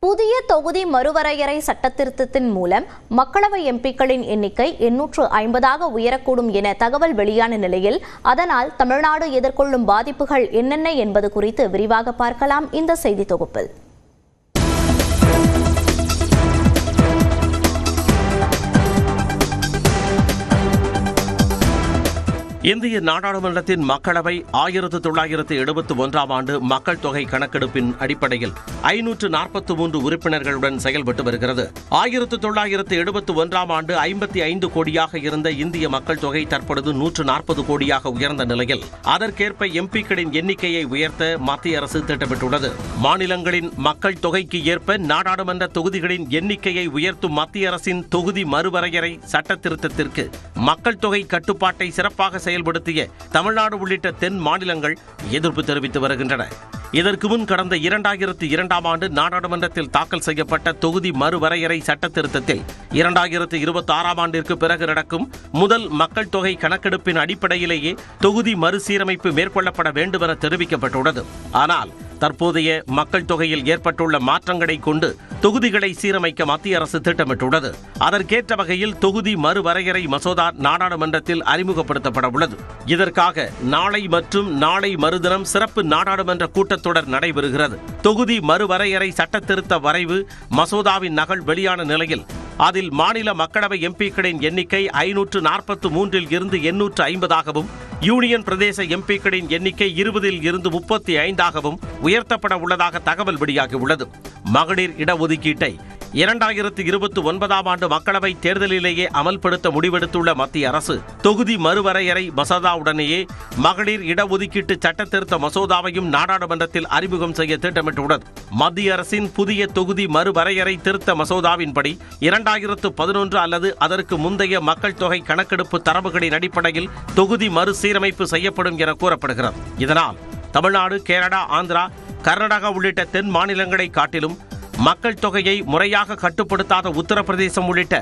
புதிய தொகுதி மறுவரையறை சட்டத்திருத்தத்தின் மூலம் மக்களவை எம்பிக்களின் எண்ணிக்கை 850ஆக உயரக்கூடும் என தகவல் வெளியான நிலையில் அதனால் தமிழ்நாடு எதிர்கொள்ளும் பாதிப்புகள் என்னென்ன என்பது குறித்து விரிவாக பார்க்கலாம் இந்த செய்தி தொகுப்பில். இந்திய நாடாளுமன்றத்தின் மக்களவை 1971ஆம் ஆண்டு மக்கள் தொகை கணக்கெடுப்பின் அடிப்படையில் 543 உறுப்பினர்களுடன் செயல்பட்டு வருகிறது. 1971ஆம் ஆண்டு 55 கோடியாக இருந்த இந்திய மக்கள் தொகை தற்பொழுது 140 கோடியாக உயர்ந்த நிலையில் அதற்கேற்ப எம்பிக்களின் எண்ணிக்கையை உயர்த்த மத்திய அரசு திட்டமிட்டுள்ளது. மாநிலங்களின் மக்கள் தொகைக்கு ஏற்ப நாடாளுமன்ற தொகுதிகளின் எண்ணிக்கையை உயர்த்தும் மத்திய அரசின் தொகுதி மறுவரையறை சட்ட திருத்தத்திற்கு மக்கள் தொகை கட்டுப்பாட்டை சிறப்பாக செயல்படுத்திய தமிழ்நாடு உள்ளிட்ட தென் மாநிலங்கள் எதிர்ப்பு தெரிவித்து வருகின்றன. இதற்கு முன் கடந்த 2002ஆம் ஆண்டு நாடாளுமன்றத்தில் தாக்கல் செய்யப்பட்ட தொகுதி மறுவரையறை சட்ட திருத்தத்தில் 2026ஆம் ஆண்டிற்கு பிறகு நடக்கும் முதல் மக்கள் தொகை கணக்கெடுப்பின் அடிப்படையிலேயே தொகுதி மறுசீரமைப்பு மேற்கொள்ளப்பட வேண்டும் என தெரிவிக்கப்பட்டுள்ளது. ஆனால் தற்போதைய மக்கள் தொகையில் ஏற்பட்டுள்ள மாற்றங்களை கொண்டு தொகுதிகளை சீரமைக்க மத்திய அரசு திட்டமிட்டுள்ளது. அதற்கேற்ற வகையில் தொகுதி மறுவரையறை மசோதா நாடாளுமன்றத்தில் அறிமுகப்படுத்தப்பட உள்ளது. இதற்காக நாளை மற்றும் நாளை மறுதினம் சிறப்பு நாடாளுமன்ற கூட்டத்தொடர் நடைபெறுகிறது. தொகுதி மறுவரையறை சட்ட திருத்த வரைவு மசோதாவின் நகல் வெளியான நிலையில் அதில் மாநில மக்களவை எம்பிக்களின் எண்ணிக்கை 543 இருந்து 850ஆகவும் யூனியன் பிரதேச எம்பிக்களின் எண்ணிக்கை 20 இருந்து 35ஆகவும் உயர்த்தப்பட உள்ளதாக தகவல் வெளியாகியுள்ளது. மகளிர் இடஒதுக்கீட்டை 2029ஆம் ஆண்டு மக்களவை தேர்தலிலேயே அமல்படுத்த முடிவெடுத்துள்ள மத்திய அரசு தொகுதி மறுவரையறை மசோதாவுடனேயே மகளிர் இடஒதுக்கீட்டு சட்ட திருத்த மசோதாவையும் நாடாளுமன்றத்தில் அறிமுகம் செய்ய திட்டமிட்டுள்ளது. மத்திய அரசின் புதிய தொகுதி மறுவரையறை திருத்த மசோதாவின்படி 2011 அல்லது அதற்கு முந்தைய மக்கள் தொகை கணக்கெடுப்பு தரவுகளின் அடிப்படையில் தொகுதி மறுசீரமைப்பு செய்யப்படும் என கூறப்படுகிறது. இதனால் தமிழ்நாடு, கேரளா, ஆந்திரா, கர்நாடகா உள்ளிட்ட தென் மாநிலங்களை காட்டிலும் மக்கள் தொகையை முறையாக கட்டுப்படுத்தாத உத்தரப்பிரதேசம் உள்ளிட்ட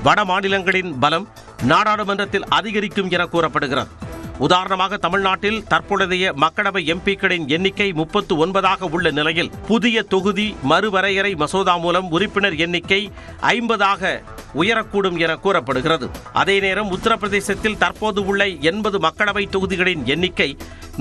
வட மாநிலங்களின் பலம் நாடாளுமன்றத்தில் அதிகரிக்கும் என கூறப்படுகிறது. உதாரணமாக தமிழ்நாட்டில் தற்பொழுதைய மக்களவை எம்பிக்களின் எண்ணிக்கை 39ஆக உள்ள நிலையில் புதிய தொகுதி மறுவரையறை மசோதா மூலம் உறுப்பினர் எண்ணிக்கை 50ஆக உயரக்கூடும் என கூறப்படுகிறது. அதே நேரம் உத்தரப்பிரதேசத்தில் தற்போது உள்ள 80 மக்களவை தொகுதிகளின் எண்ணிக்கை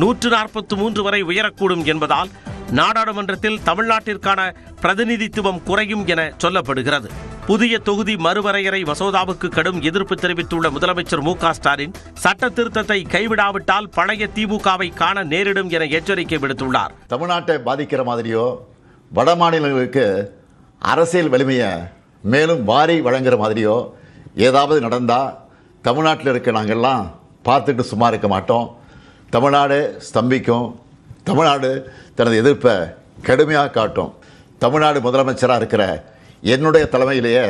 143 வரை உயரக்கூடும் என்பதால் நாடாளுமன்றத்தில் தமிழ்நாட்டிற்கான பிரதிநிதித்துவம் குறையும் என சொல்லப்படுகிறது. புதிய தொகுதி மறுவரையறை மசோதாவுக்கு கடும் எதிர்ப்பு தெரிவித்துள்ள முதலமைச்சர் மு.க.ஸ்டாலின் சட்ட திருத்தத்தை கைவிடாவிட்டால் பழைய திமுகவை காண நேரிடும் என எச்சரிக்கை விடுத்துள்ளார். தமிழ்நாட்டை பாதிக்கிற மாதிரியோ வட மாநிலங்களுக்கு அரசியல் வலிமையை மேலும் வாரி வழங்குற மாதிரியோ ஏதாவது நடந்தால் தமிழ்நாட்டில் இருக்க நாங்கள்லாம் பார்த்துட்டு சும்மா இருக்க மாட்டோம். தமிழ்நாடு ஸ்தம்பிக்கும். தமிழ்நாடு தனது எதிர்ப்பை கடுமையாக காட்டும். தமிழ்நாடு முதலமைச்சராக இருக்கிற என்னுடைய தலைமையிலேயே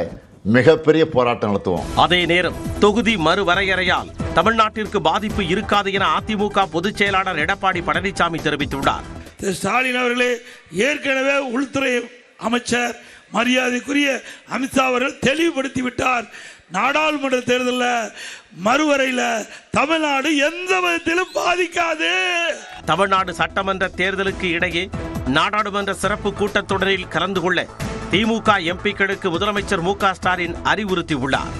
மிகப்பெரிய போராட்டம் நடத்துவோம். அதே நேரம் தொகுதி மறுவரையறையால் தமிழ்நாட்டிற்கு பாதிப்பு இருக்காது என அதிமுக பொதுச் செயலாளர் எடப்பாடி பழனிசாமி தெரிவித்துள்ளார். ஸ்டாலின் அவர்களே ஏற்கனவே உள்துறை அமைச்சர் மரியாதைக்குரிய அமித்ஷா அவர்கள் தெளிவுபடுத்திவிட்டார். நாடாளுமன்ற தேர்தலில் மறுவரையில் தமிழ்நாடு எந்த விதத்திலும் பாதிக்காது. தமிழ்நாடு சட்டமன்ற தேர்தலுக்கு இடையே நாடாளுமன்ற சிறப்பு கூட்டத்தொடரில் கலந்து கொள்ள திமுக எம்பிக்களுக்கு முதலமைச்சர் மு.க.ஸ்டாலின் அறிவுறுத்தியுள்ளார்.